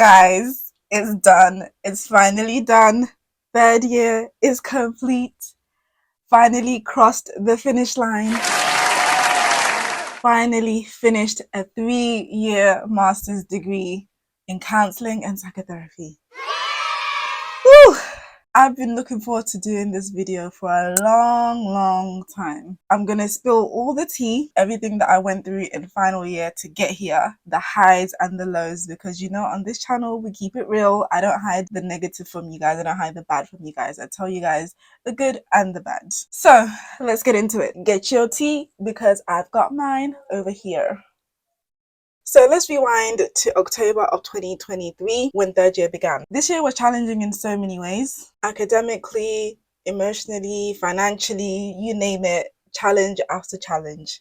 Guys, it's done. It's finally done. Third year is complete. Finally crossed the finish line. Finally finished a 3-year master's degree in counselling and psychotherapy. Woo! I've been looking forward to doing this video for a long time. I'm gonna spill all the tea, everything that I went through in final year to get here, the highs and the lows, because you know on this channel we keep it real. I don't hide the negative from you guys, I don't hide the bad from you guys. I tell you guys the good and the bad. So let's get into it. Get your tea because I've got mine over here. So let's rewind to October of 2023 when third year began. This year was challenging in so many ways. Academically, emotionally, financially, you name it, challenge after challenge.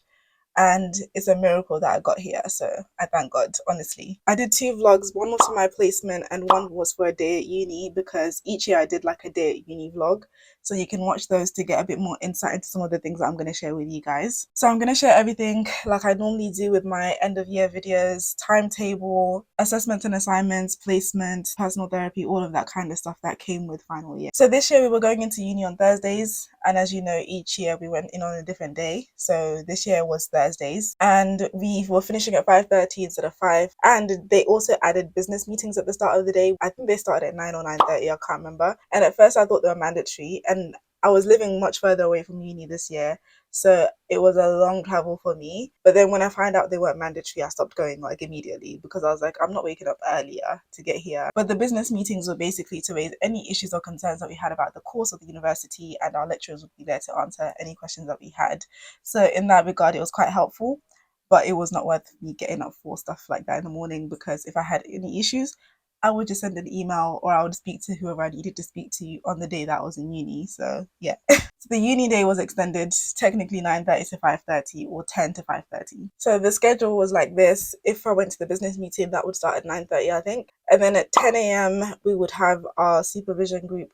And it's a miracle that I got here, so I thank God, honestly. I did 2 vlogs. One was for my placement and one was for a day at uni, because each year I did like a day at uni vlog, so you can watch those to get a bit more insight into some of the things that I'm going to share with you guys. So I'm going to share everything like I normally do with my end of year videos: timetable, assessments and assignments, placement, personal therapy, all of that kind of stuff that came with final year. So this year we were going into uni on Thursdays, and as you know, each year we went in on a different day. So this year was Thursdays, and we were finishing at 5:30 instead of 5. And they also added business meetings at the start of the day. I think they started at 9 or 9:30, I can't remember. And at first I thought they were mandatory, and I was living much further away from uni this year, so it was a long travel for me. But then when I found out they weren't mandatory, I stopped going like immediately, because I was like, I'm not waking up earlier to get here. But the business meetings were basically to raise any issues or concerns that we had about the course of the university, and our lecturers would be there to answer any questions that we had. So in that regard, it was quite helpful, but it was not worth me getting up for stuff like that in the morning, because if I had any issues, I would just send an email, or I would speak to whoever I needed to speak to on the day that I was in uni. So yeah. So the uni day was extended, technically 9:30 to 5:30 or 10 to 5:30. So the schedule was like this. If I went to the business meeting, that would start at 9:30, I think. And then at 10 a.m. we would have our supervision group.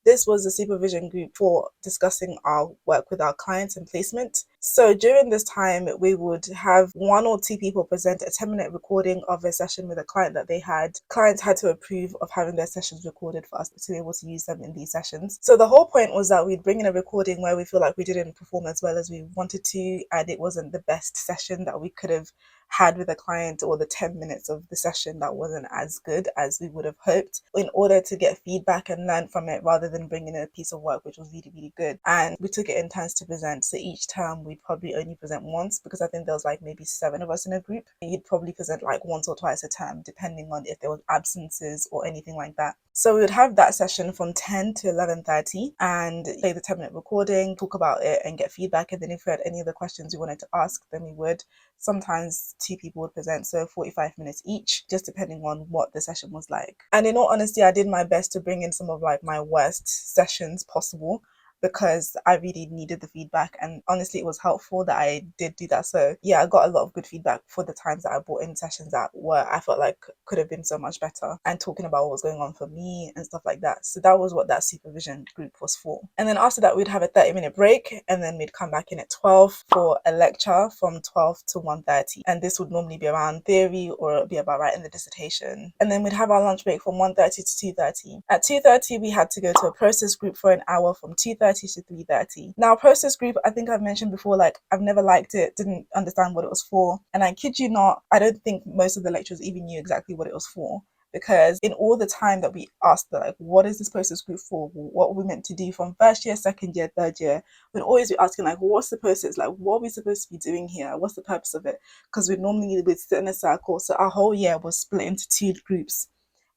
This was the supervision group for discussing our work with our clients and placement. So during this time, we would have 1 or 2 people present a 10-minute recording of a session with a client that they had. Clients had to approve of having their sessions recorded for us to be able to use them in these sessions. So the whole point was that we'd bring in a recording where we feel like we didn't perform as well as we wanted to, and it wasn't the best session that we could have had with a client, or the 10 minutes of the session that wasn't as good as we would have hoped, in order to get feedback and learn from it, rather than bringing in a piece of work which was really good. And we took it in turns to present. So each term we'd probably only present once, because I think there was like maybe 7 of us in a group. You'd probably present like once or twice a term, depending on if there was absences or anything like that. So we would have that session from 10 to 11:30 and play the 10-minute recording, talk about it and get feedback. And then if we had any other questions we wanted to ask, then we would. Sometimes 2 people would present, so 45 minutes each, just depending on what the session was like. And in all honesty, I did my best to bring in some of like my worst sessions possible, because I really needed the feedback, and honestly it was helpful that I did do that. So yeah, I got a lot of good feedback for the times that I brought in sessions that were, I felt like could have been so much better, and talking about what was going on for me and stuff like that. So that was what that supervision group was for. And then after that we'd have a 30-minute break, and then we'd come back in at 12 for a lecture from 12 to 1:30, and this would normally be around theory, or it'd be about writing the dissertation. And then we'd have our lunch break from 1:30 to 2:30. At 2:30 we had to go to a process group for an hour from 2:30 to 3:30. Now process group, I think I've mentioned before, like I've never liked it, didn't understand what it was for, and I kid you not, I don't think most of the lecturers even knew exactly what it was for, because in all the time that we asked them, like, what is this process group for, what are we meant to do from first year, second year, third year, we'd always be asking like, what's the process, like what are we supposed to be doing here, what's the purpose of it? Because we'd sit in a circle. So our whole year was split into 2 groups,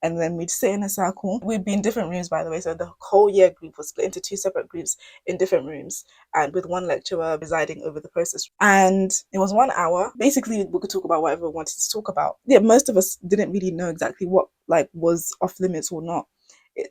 and then we'd sit in a circle. We'd be in different rooms, by the way, so the whole year group was split into 2 separate groups in different rooms, and with 1 lecturer presiding over the process. And it was 1 hour. Basically we could talk about whatever we wanted to talk about. Yeah, most of us didn't really know exactly what like was off limits or not.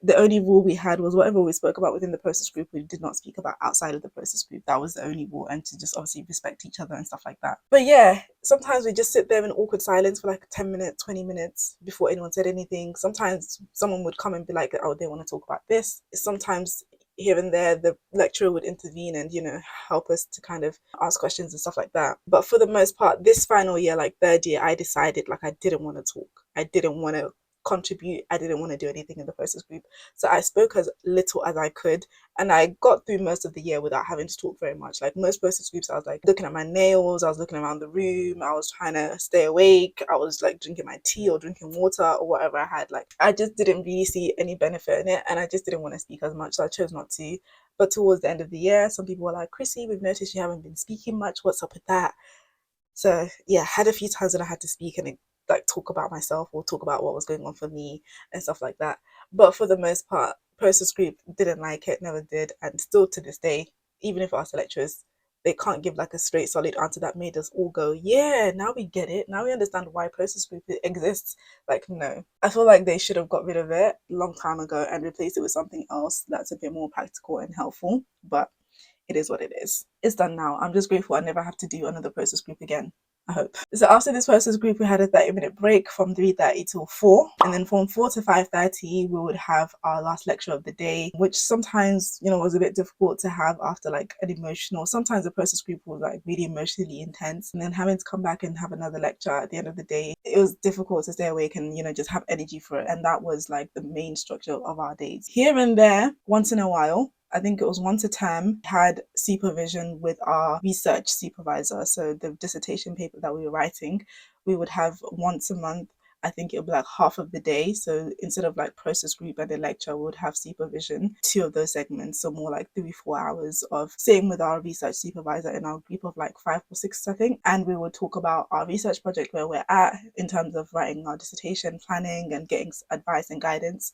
The only rule we had was whatever we spoke about within the process group, we did not speak about outside of the process group. That was the only rule, and to just obviously respect each other and stuff like that. But yeah, sometimes we just sit there in awkward silence for like 10 minutes, 20 minutes before anyone said anything. Sometimes someone would come and be like, oh, they want to talk about this. Sometimes here and there the lecturer would intervene and, you know, help us to kind of ask questions and stuff like that. But for the most part, this final year, like third year, I decided like I didn't want to talk. I didn't want to contribute. I didn't want to do anything in the process group. So I spoke as little as I could, and I got through most of the year without having to talk very much. Like most process groups, I was like looking at my nails, I was looking around the room, I was trying to stay awake, I was like drinking my tea or drinking water or whatever I had. Like I just didn't really see any benefit in it, and I just didn't want to speak as much, so I chose not to. But towards the end of the year, some people were like, Chrissy, we've noticed you haven't been speaking much. What's up with that? So yeah, had a few times when I had to speak and like talk about myself or talk about what was going on for me and stuff like that. But for the most part, process group didn't like it, never did, and still to this day, even if I ask the lecturers, they can't give like a straight solid answer that made us all go, yeah, now we get it. Now we understand why process group exists. Like no. I feel like they should have got rid of it a long time ago and replaced it with something else that's a bit more practical and helpful. But it is what it is. It's done now. I'm just grateful I never have to do another process group again, I hope. So after this process group, we had a 30-minute break from 3:30 till 4. And then from 4 to 5:30, we would have our last lecture of the day, which sometimes, was a bit difficult to have after like an emotional, sometimes the process group was like really emotionally intense. And then having to come back and have another lecture at the end of the day, it was difficult to stay awake and, just have energy for it. And that was like the main structure of our days. Here and there, once in a while, I think it was once a term, had supervision with our research supervisor. So the dissertation paper that we were writing, we would have once a month. I think it would be like half of the day. So instead of like process group and a lecture, we would have supervision, 2 of those segments. So more like 3-4 hours of sitting with our research supervisor in our group of like 5 or 6, I think. And we would talk about our research project, where we're at in terms of writing our dissertation, planning and getting advice and guidance.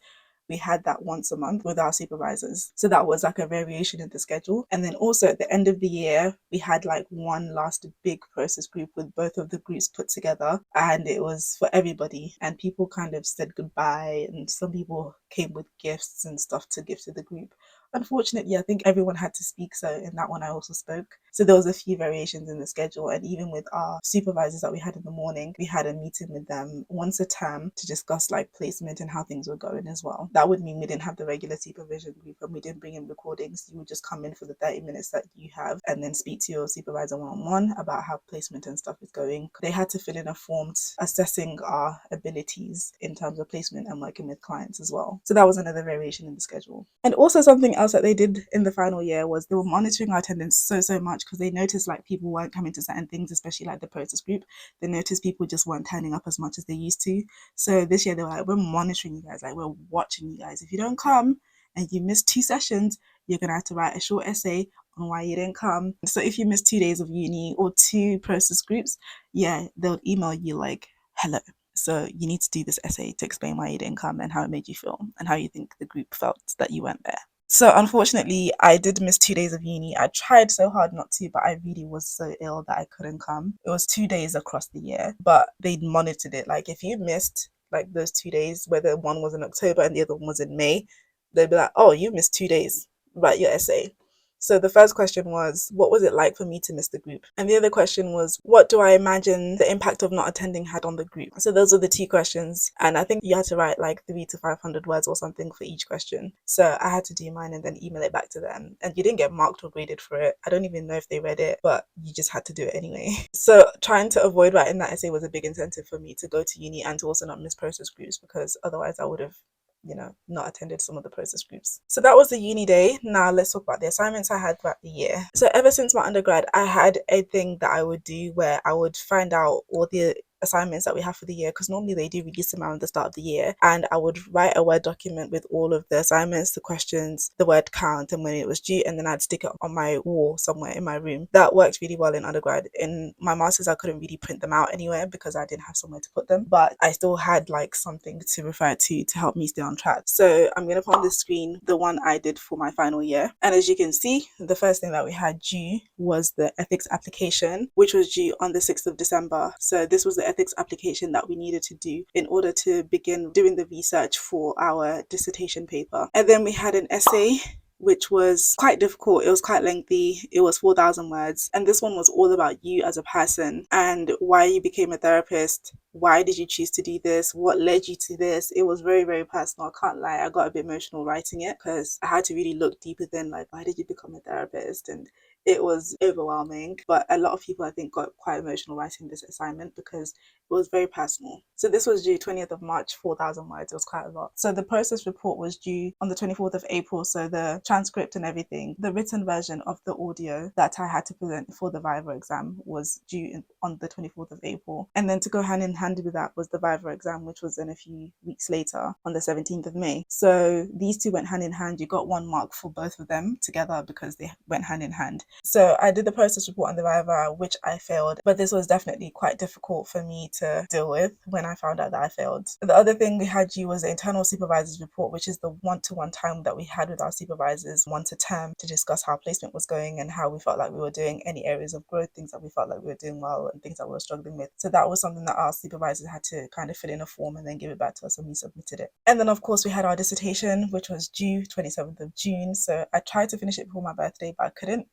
We had that once a month with our supervisors. So that was like a variation in the schedule. And then also at the end of the year, we had like one last big process group with both of the groups put together. And it was for everybody. And people kind of said goodbye. And some people came with gifts and stuff to give to the group. Unfortunately, I think everyone had to speak. So in that one, I also spoke. So there was a few variations in the schedule. And even with our supervisors that we had in the morning, we had a meeting with them once a term to discuss like placement and how things were going as well. That would mean we didn't have the regular supervision group and we didn't bring in recordings. You would just come in for the 30 minutes that you have and then speak to your supervisor one-on-one about how placement and stuff is going. They had to fill in a form assessing our abilities in terms of placement and working with clients as well. So that was another variation in the schedule. And also something else that they did in the final year was they were monitoring our attendance so much, because they noticed like people weren't coming to certain things, especially like the process group. They noticed people just weren't turning up as much as they used to. So this year they were like, we're monitoring you guys, like we're watching you guys. If you don't come and you miss 2 sessions, you're gonna have to write a short essay on why you didn't come. So if you miss 2 days of uni or 2 process groups, yeah, they'll email you like, hello, so you need to do this essay to explain why you didn't come and how it made you feel and how you think the group felt that you weren't there. So unfortunately, I did miss 2 days of uni. I tried so hard not to, but I really was so ill that I couldn't come. It was 2 days across the year, but they monitored it. Like if you missed like those 2 days, whether one was in October and the other one was in May, they'd be like, oh, you missed 2 days, write your essay. So the first question was, what was it like for me to miss the group? And the other question was, what do I imagine the impact of not attending had on the group? So those were the 2 questions. And I think you had to write like 300 to 500 words or something for each question. So I had to do mine and then email it back to them. And you didn't get marked or graded for it. I don't even know if they read it, but you just had to do it anyway. So trying to avoid writing that essay was a big incentive for me to go to uni and to also not miss process groups, because otherwise I would have not attended some of the process groups. So that was the uni day. Now let's talk about the assignments I had throughout the year. So ever since my undergrad, I had a thing that I would do where I would find out all the assignments that we have for the year, because normally they do release them around the start of the year, and I would write a Word document with all of the assignments, the questions, the word count, and when it was due, and then I'd stick it on my wall somewhere in my room. That worked really well in undergrad. In my master's, I couldn't really print them out anywhere because I didn't have somewhere to put them, but I still had like something to refer to help me stay on track. So I'm going to put on the screen the one I did for my final year, and as you can see, the first thing that we had due was the ethics application, which was due on the 6th of December. So this was the ethics application that we needed to do in order to begin doing the research for our dissertation paper. And then we had an essay, which was quite difficult. It was quite lengthy. It was 4,000 words. And this one was all about you as a person and why you became a therapist. Why did you choose to do this? What led you to this? It was very, very personal. I can't lie. I got a bit emotional writing it because I had to really look deeper than like, why did you become a therapist? And it was overwhelming. But a lot of people, I think, got quite emotional writing this assignment because was very personal. So this was due 20th of March, 4,000 words. It was quite a lot. So the process report was due on the 24th of April. So the transcript and everything, the written version of the audio that I had to present for the VIVA exam was due on the 24th of April. And then to go hand in hand with that was the VIVA exam, which was then a few weeks later on the 17th of May. So these two went hand in hand. You got 1 mark for both of them together because they went hand in hand. So I did the process report on the VIVA, which I failed, but this was definitely quite difficult for me to deal with when I found out that I failed. The other thing we had due was the internal supervisors report, which is the one-to-one time that we had with our supervisors, 1 to term, to discuss how placement was going and how we felt like we were doing, any areas of growth, things that we felt like we were doing well and things that we were struggling with. So that was something that our supervisors had to kind of fill in a form and then give it back to us, and we submitted it. And then of course we had our dissertation, which was due 27th of June. So I tried to finish it before my birthday, but I couldn't.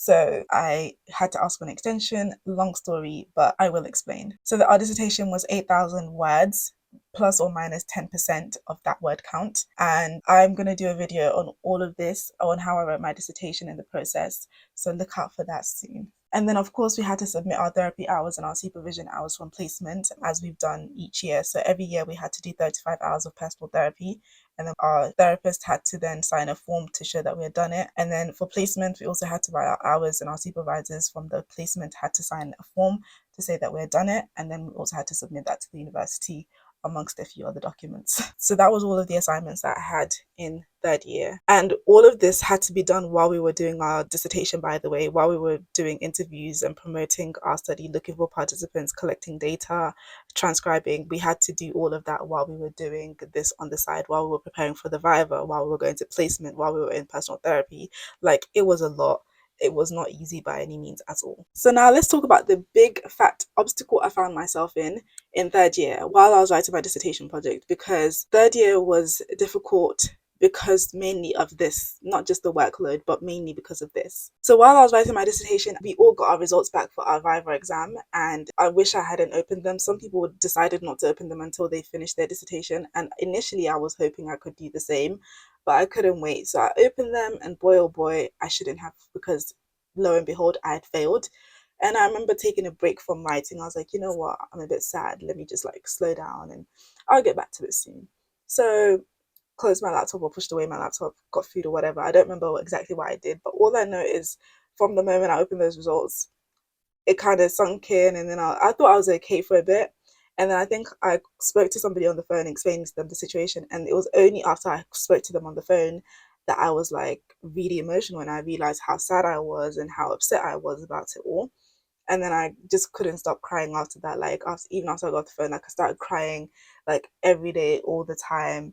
So I had to ask for an extension. Long story, but I will explain. So our dissertation was 8,000 words, plus or minus 10% of that word count. And I'm going to do a video on all of this, on how I wrote my dissertation in the process. So look out for that soon. And then, of course, we had to submit our therapy hours and our supervision hours from placement, as we've done each year. So every year we had to do 35 hours of personal therapy. And then our therapist had to then sign a form to show that we had done it. And then for placement, we also had to write our hours, and our supervisors from the placement had to sign a form to say that we had done it. And then we also had to submit that to the university, amongst a few other documents. So that was all of the assignments that I had in 3rd year. And all of this had to be done while we were doing our dissertation, by the way, while we were doing interviews and promoting our study, looking for participants, collecting data, transcribing. We had to do all of that while we were doing this on the side, while we were preparing for the VIVA, while we were going to placement, while we were in personal therapy. Like, it was a lot. It was not easy by any means at all. So now let's talk about the big fat obstacle I found myself in 3rd year while I was writing my dissertation project, because 3rd year was difficult because mainly of this, not just the workload, but mainly because of this. So while I was writing my dissertation, we all got our results back for our VIVA exam, and I wish I hadn't opened them. Some people decided not to open them until they finished their dissertation, and initially I was hoping I could do the same, but I couldn't wait. So I opened them, and boy oh boy, I shouldn't have, because lo and behold, I had failed. And I remember taking a break from writing. I was like, you know what, I'm a bit sad. Let me just slow down and I'll get back to it soon. So closed my laptop or pushed away my laptop, got food or whatever. I don't remember exactly what I did, but all I know is from the moment I opened those results, it kind of sunk in, and then I thought I was okay for a bit. And then I think I spoke to somebody on the phone, explaining to them the situation, and it was only after I spoke to them on the phone that I was really emotional, and I realized how sad I was and how upset I was about it all. And then I just couldn't stop crying after that. Even after I got the phone, I started crying every day, all the time,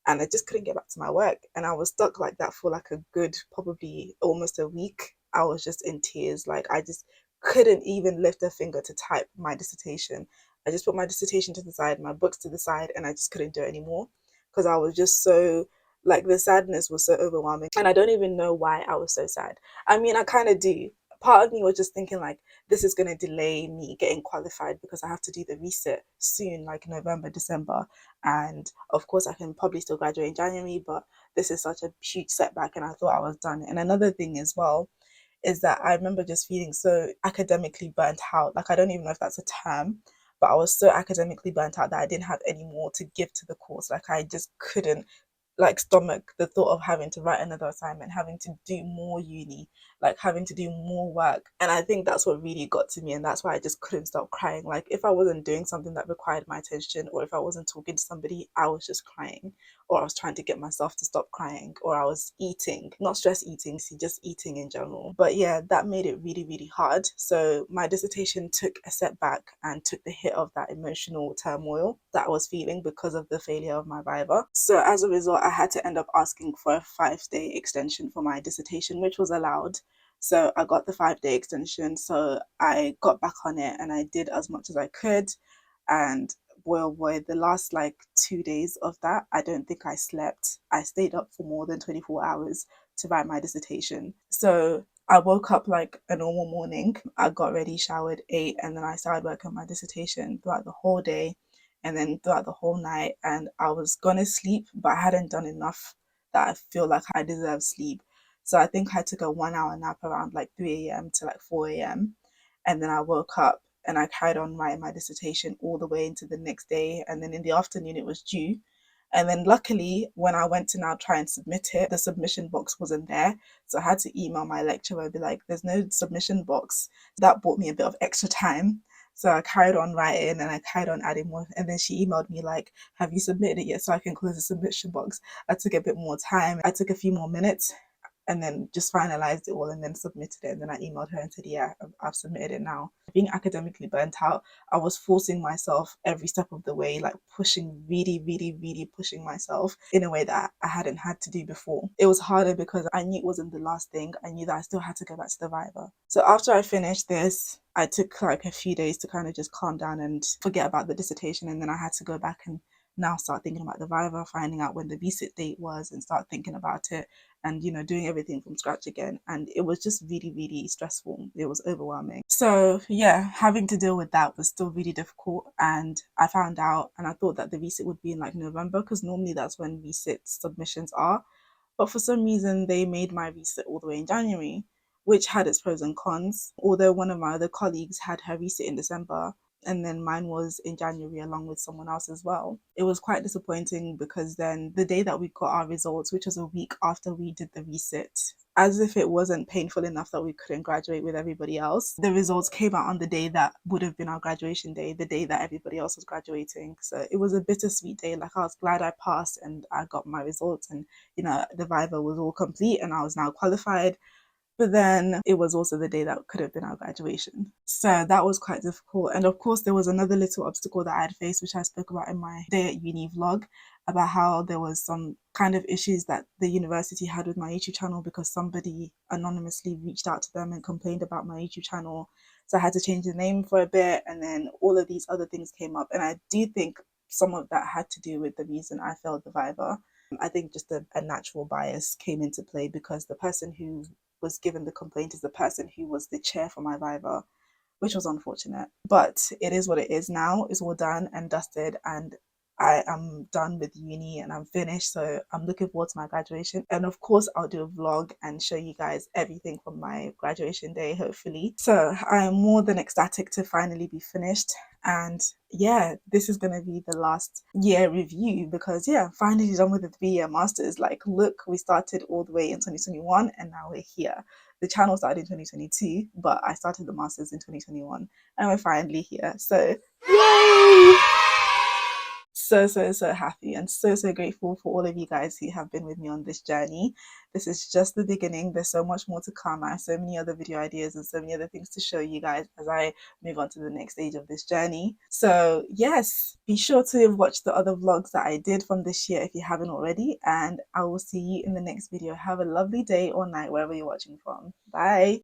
and I just couldn't get back to my work. And I was stuck like that for a good, probably almost a week. I was just in tears. I just couldn't even lift a finger to type my dissertation. I just put my dissertation to the side, my books to the side, and I just couldn't do it anymore, because I was just so, the sadness was so overwhelming. And I don't even know why I was so sad. I mean, I kind of do. Part of me was just thinking this is going to delay me getting qualified, because I have to do the reset soon, November, December. And of course I can probably still graduate in January, but this is such a huge setback, and I thought I was done. And another thing as well is that I remember just feeling so academically burnt out. I don't even know if that's a term, but I was so academically burnt out that I didn't have any more to give to the course. I just couldn't stomach the thought of having to write another assignment, having to do more uni, having to do more work. And I think that's what really got to me, and that's why I just couldn't stop crying. If I wasn't doing something that required my attention, or if I wasn't talking to somebody, I was just crying, or I was trying to get myself to stop crying, or I was eating, not stress eating, see, just eating in general. But yeah, that made it really, really hard. So my dissertation took a setback and took the hit of that emotional turmoil that I was feeling because of the failure of my VIVA. So as a result, I had to end up asking for a 5-day extension for my dissertation, which was allowed. So I got the 5-day extension. So I got back on it and I did as much as I could. And boy, oh boy, the last 2 days of that, I don't think I slept. I stayed up for more than 24 hours to write my dissertation. So I woke up like a normal morning. I got ready, showered, ate, and then I started working on my dissertation throughout the whole day and then throughout the whole night. And I was gonna sleep, but I hadn't done enough that I feel like I deserve sleep. So I think I took a 1 hour nap around 3 a.m. to 4 a.m. And then I woke up and I carried on writing my dissertation all the way into the next day, and then in the afternoon it was due. And then luckily, when I went to now try and submit it, the submission box wasn't there. So I had to email my lecturer and be like, there's no submission box. That bought me a bit of extra time. So I carried on writing and I carried on adding more. And then she emailed me like, have you submitted it yet? So I can close the submission box. I took a bit more time. I took a few more minutes and then just finalized it all and then submitted it. And then I emailed her and said, yeah, I've submitted it now. Being academically burnt out, I was forcing myself every step of the way, like pushing, really, really, really pushing myself in a way that I hadn't had to do before. It was harder because I knew it wasn't the last thing. I knew that I still had to go back to the VIVA. So after I finished this, I took like a few days to kind of just calm down and forget about the dissertation. And then I had to go back and now start thinking about the VIVA, finding out when the VSIT date was and start thinking about it and, you know, doing everything from scratch again. And it was just really, really stressful. It was overwhelming. So yeah, having to deal with that was still really difficult. And I found out, and I thought that the VSIT would be in like November, because normally that's when VSIT submissions are. But for some reason, they made my VSIT all the way in January, which had its pros and cons. Although one of my other colleagues had her VSIT in December, and then mine was in January along with someone else as well. It was quite disappointing because then the day that we got our results, which was a week after we did the VSIT, as if it wasn't painful enough that we couldn't graduate with everybody else, the results came out on the day that would have been our graduation day, the day that everybody else was graduating. So it was a bittersweet day. Like, I was glad I passed and I got my results, and, you know, the VIVA was all complete and I was now qualified. But then it was also the day that could have been our graduation. So that was quite difficult. And of course, there was another little obstacle that I had faced, which I spoke about in my day at uni vlog, about how there was some kind of issues that the university had with my YouTube channel because somebody anonymously reached out to them and complained about my YouTube channel. So I had to change the name for a bit, and then all of these other things came up. And I do think some of that had to do with the reason I failed the VIVA. I think just a natural bias came into play because the person who was given the complaint is the person who was the chair for my VIVA, which was unfortunate. But it is what it is now. It's all done and dusted, and I am done with uni and I'm finished. So I'm looking forward to my graduation. And of course, I'll do a vlog and show you guys everything from my graduation day, hopefully. So I am more than ecstatic to finally be finished. And yeah, this is going to be the last year review because, yeah, I'm finally done with the 3-year masters. Like, look, we started all the way in 2021 and now we're here. The channel started in 2022, but I started the masters in 2021 and we're finally here. So, yay! So happy and so grateful for all of you guys who have been with me on this journey. This is just the beginning. There's so much more to come. I have so many other video ideas and so many other things to show you guys as I move on to the next stage of this journey. So yes, be sure to watch the other vlogs that I did from this year if you haven't already, and I will see you in the next video. Have a lovely day or night wherever you're watching from. Bye.